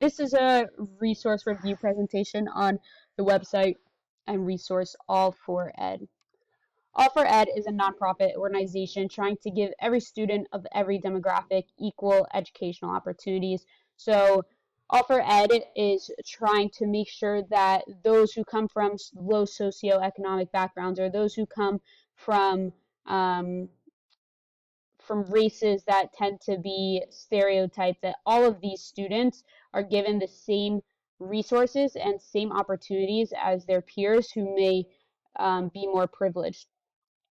This is a resource review presentation on the website and resource All4Ed. All4Ed is a nonprofit organization trying to give every student of every demographic equal educational opportunities. So All4Ed is trying to make sure that those who come from low socioeconomic backgrounds or those who come from um, from races that tend to be stereotyped, that all of these students are given the same resources and same opportunities as their peers who may be more privileged.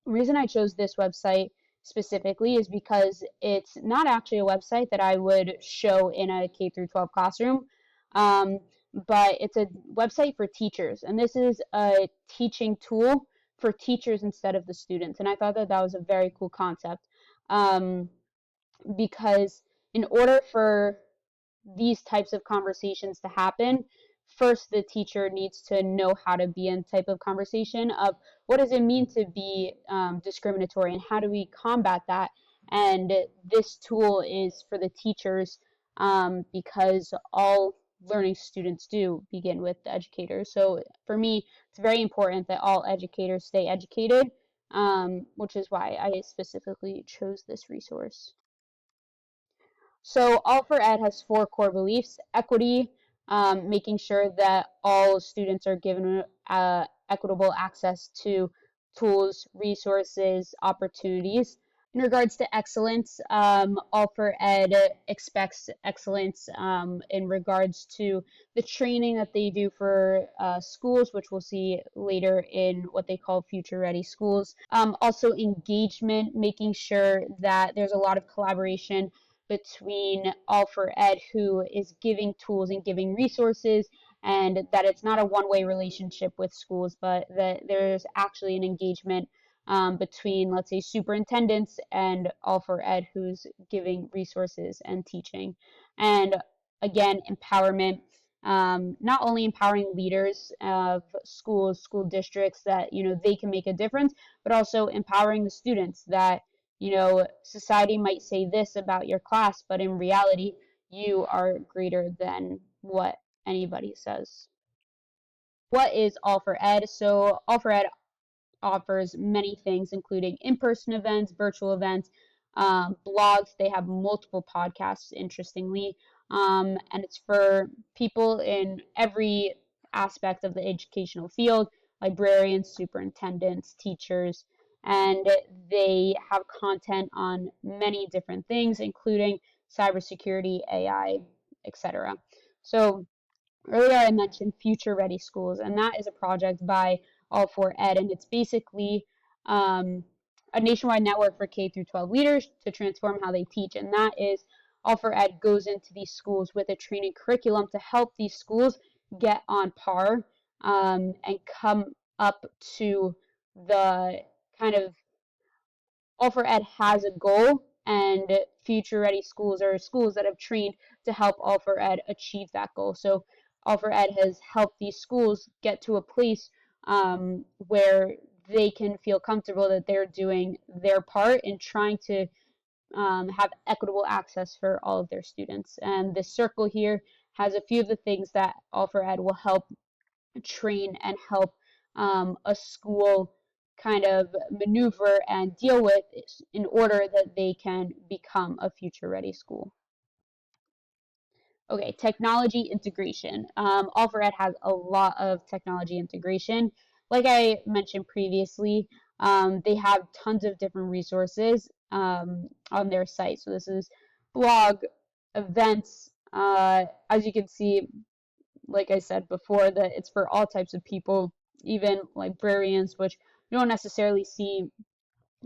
The reason I chose this website specifically is because it's not actually a website that I would show in a K through 12 classroom, um, but it's a website for teachers, and this is a teaching tool for teachers instead of the students. And I thought that that was a very cool concept, um, because in order for these types of conversations to happen, first the teacher needs to know how to be in type of conversation of what does it mean to be discriminatory and how do we combat that. And this tool is for the teachers, because all learning students do begin with the educators. So for me, it's very important that all educators stay educated, which is why I specifically chose this resource. So All4Ed has four core beliefs: equity, making sure that all students are given equitable access to tools, resources, opportunities. In regards to excellence, All4Ed expects excellence in regards to the training that they do for schools, which we'll see later in what they call future ready schools. Also engagement, making sure that there's a lot of collaboration between All4Ed, who is giving tools and giving resources, and that it's not a one-way relationship with schools, but that there's actually an engagement between, let's say, superintendents and All4Ed, who's giving resources and teaching. And again, empowerment, not only empowering leaders of schools, school districts that, they can make a difference, but also empowering the students that, society might say this about your class, but in reality, you are greater than what anybody says. What is All4Ed? So All4Ed offers many things, including in-person events, virtual events, blogs. They have multiple podcasts, interestingly, and it's for people in every aspect of the educational field: librarians, superintendents, teachers, and they have content on many different things, including cybersecurity, AI, etc. So earlier I mentioned Future Ready Schools, and that is a project by All4Ed, and it's basically a nationwide network for K through 12 leaders to transform how they teach. And that is All4Ed goes into these schools with a training curriculum to help these schools get on par, and come up to the kind of All4Ed has a goal, and future ready schools are schools that have trained to help All4Ed achieve that goal. So All4Ed has helped these schools get to a place where they can feel comfortable that they're doing their part in trying to have equitable access for all of their students. And this circle here has a few of the things that All4Ed will help train and help a school kind of maneuver and deal with in order that they can become a future ready school. Okay, technology integration. All4Ed has a lot of technology integration. Like I mentioned previously, they have tons of different resources on their site. So this is blog, events. As you can see, like I said before, that it's for all types of people, even librarians, which you don't necessarily see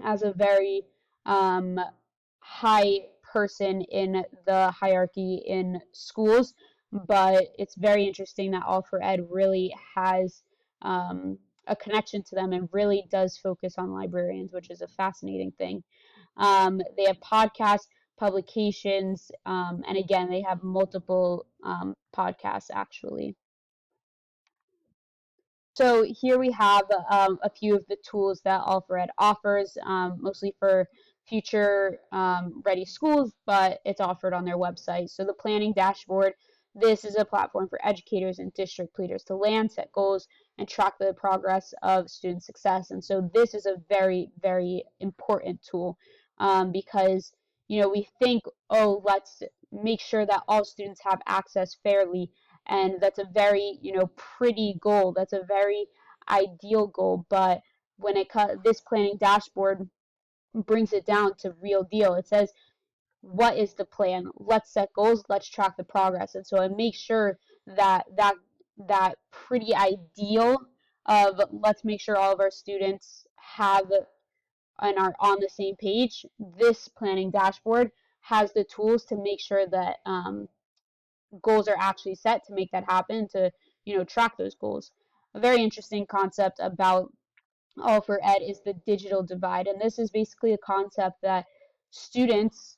as a very high person in the hierarchy in schools. But it's very interesting that All4Ed really has a connection to them and really does focus on librarians, which is a fascinating thing. They have podcasts, publications, and again, they have multiple podcasts actually. So here we have a few of the tools that All4Ed offers, mostly for future ready schools, but it's offered on their website. So the planning dashboard, this is a platform for educators and district leaders to land, set goals, and track the progress of student success. And so this is a very, very important tool because, we think, oh, let's make sure that all students have access fairly. And that's a very, pretty goal. That's a very ideal goal. But when this planning dashboard brings it down to real deal, it says, what is the plan? Let's set goals. Let's track the progress. And so I make sure that pretty ideal of let's make sure all of our students have and are on the same page. This planning dashboard has the tools to make sure that goals are actually set to make that happen, to track those goals. A very interesting concept about All4Ed is the digital divide, and students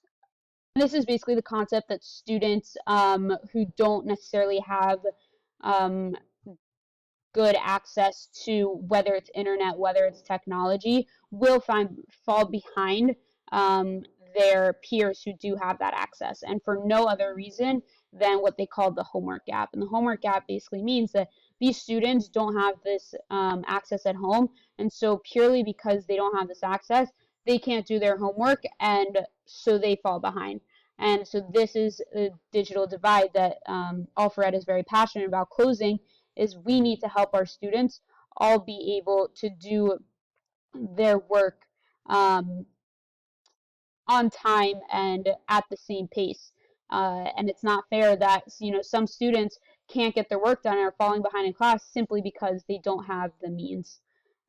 this is basically the concept that students who don't necessarily have um, good access to, whether it's internet, whether it's technology, will fall behind um, their peers who do have that access, and for no other reason than what they call the homework gap. And the homework gap basically means that these students don't have this access at home, and so purely because they don't have this access, they can't do their homework, and so they fall behind. And so this is a digital divide that All4Ed is very passionate about closing, is we need to help our students all be able to do their work um, on time and at the same pace. And it's not fair that some students can't get their work done or are falling behind in class simply because they don't have the means.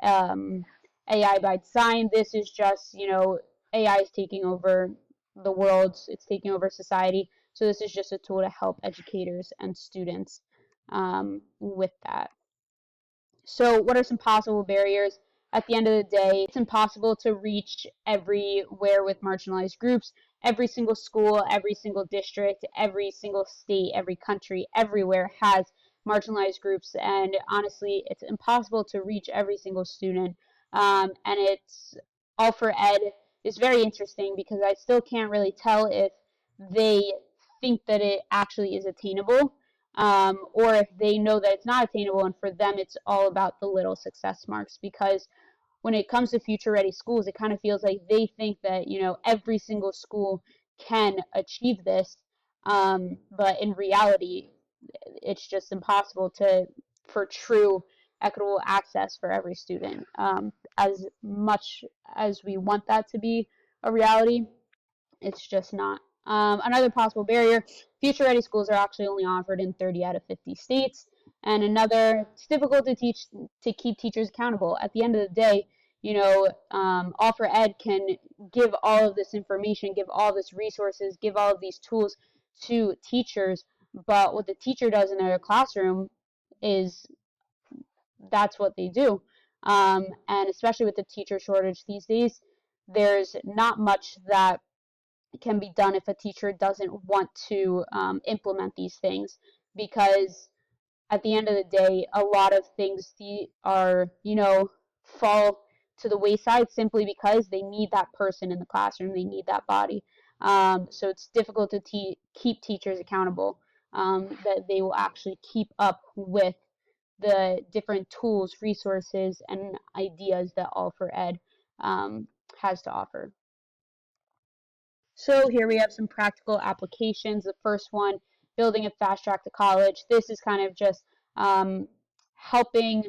Um, AI by design. This is just AI is taking over the world. It's taking over society. So this is just a tool to help educators and students with that. So what are some possible barriers? At the end of the day, it's impossible to reach everywhere with marginalized groups. Every single school, every single district, every single state, every country, everywhere has marginalized groups. And honestly, it's impossible to reach every single student. And it's All4Ed is very interesting because I still can't really tell if they think that it actually is attainable, or if they know that it's not attainable, and for them it's all about the little success marks. Because when it comes to future ready schools, it kind of feels like they think that every single school can achieve this, but in reality it's just impossible for true equitable access for every student. As much as we want that to be a reality, it's just not. Another possible barrier, future ready schools are actually only offered in 30 out of 50 states. And another, it's difficult to keep teachers accountable. At the end of the day, All4Ed can give all of this information, give all this resources, give all of these tools to teachers, but what the teacher does in their classroom is that's what they do. And especially with the teacher shortage these days, there's not much that can be done if a teacher doesn't want to implement these things, because at the end of the day, a lot of things fall to the wayside simply because they need that person in the classroom, they need that body. So it's difficult to keep teachers accountable, that they will actually keep up with the different tools, resources, and ideas that All4Ed has to offer. So here we have some practical applications. The first one, building a fast track to college. This is kind of just helping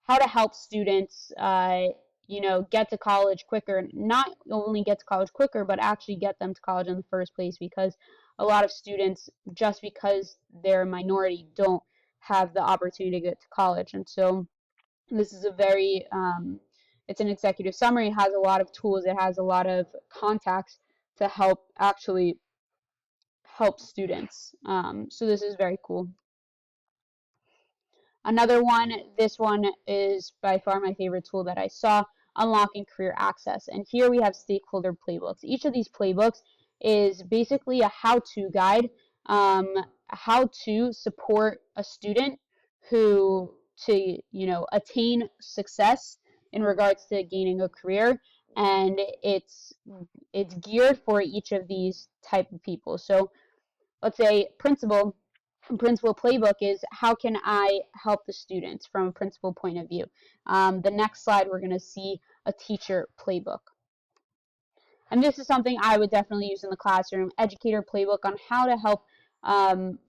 how to help students, get to college quicker. Not only get to college quicker, but actually get them to college in the first place, because a lot of students, just because they're a minority, don't have the opportunity to get to college. And so this is it's an executive summary. It has a lot of tools. It has a lot of contacts to actually help students. So this is very cool. Another one, this one is by far my favorite tool that I saw, unlocking career access. And here we have stakeholder playbooks. Each of these playbooks is basically a how-to guide, how to support a student to attain success in regards to gaining a career, and it's geared for each of these type of people. So let's say principal principal playbook is how can I help the students from a principal point of view. The next slide, we're going to see a teacher playbook. And this is something I would definitely use in the classroom, educator playbook on how to help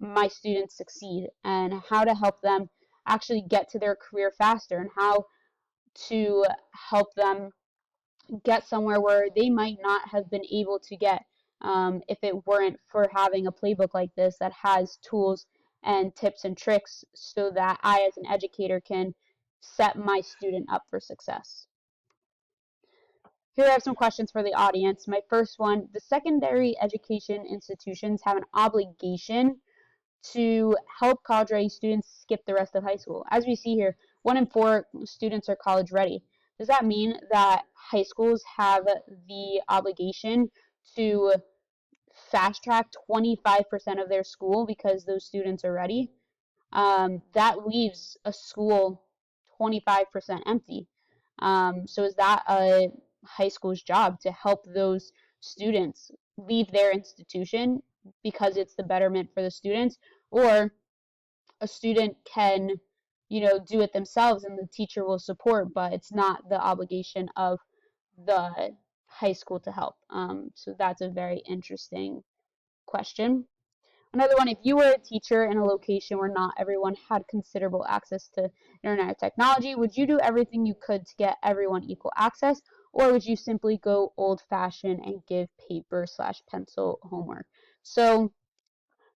my students succeed and how to help them actually get to their career faster and how to help them get somewhere where they might not have been able to get if it weren't for having a playbook like this that has tools and tips and tricks so that I, as an educator, can set my student up for success. Here I have some questions for the audience. My first one, the secondary education institutions have an obligation to help college-ready students skip the rest of high school. As we see here, 1 in 4 students are college-ready. Does that mean that high schools have the obligation to fast-track 25% of their school because those students are ready? That leaves a school 25% empty. So is that a high school's job to help those students leave their institution because it's the betterment for the students, or a student can, do it themselves and the teacher will support, but it's not the obligation of the high school to help. So that's a very interesting question. Another one, if you were a teacher in a location where not everyone had considerable access to internet technology, would you do everything you could to get everyone equal access, or would you simply go old-fashioned and give paper/pencil homework? So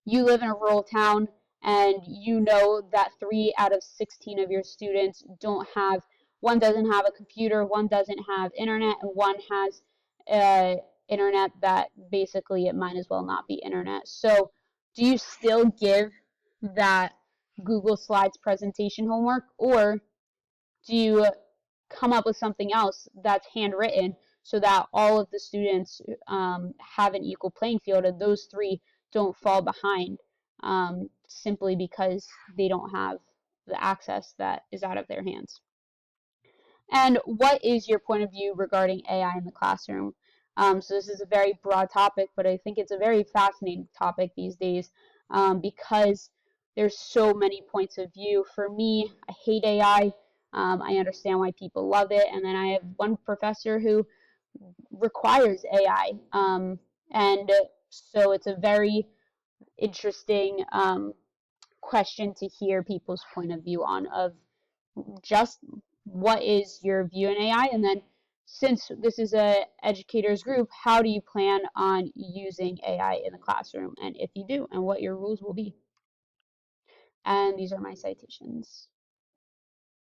you live in a rural town and you know that 3 out of 16 of your students don't have, one doesn't have a computer, one doesn't have internet, and one has internet that basically it might as well not be internet. So do you still give that Google Slides presentation homework, or do you come up with something else that's handwritten so that all of the students have an equal playing field and those three don't fall behind simply because they don't have the access that is out of their hands? And what is your point of view regarding AI in the classroom? So this is a very broad topic, but I think it's a very fascinating topic these days because there's so many points of view. For me, I hate AI. I understand why people love it. And then I have one professor who requires AI. And so it's a very interesting question to hear people's point of view on of just what is your view on AI, and then since this is a educators group, how do you plan on using AI in the classroom, and if you do, and what your rules will be. And these are my citations.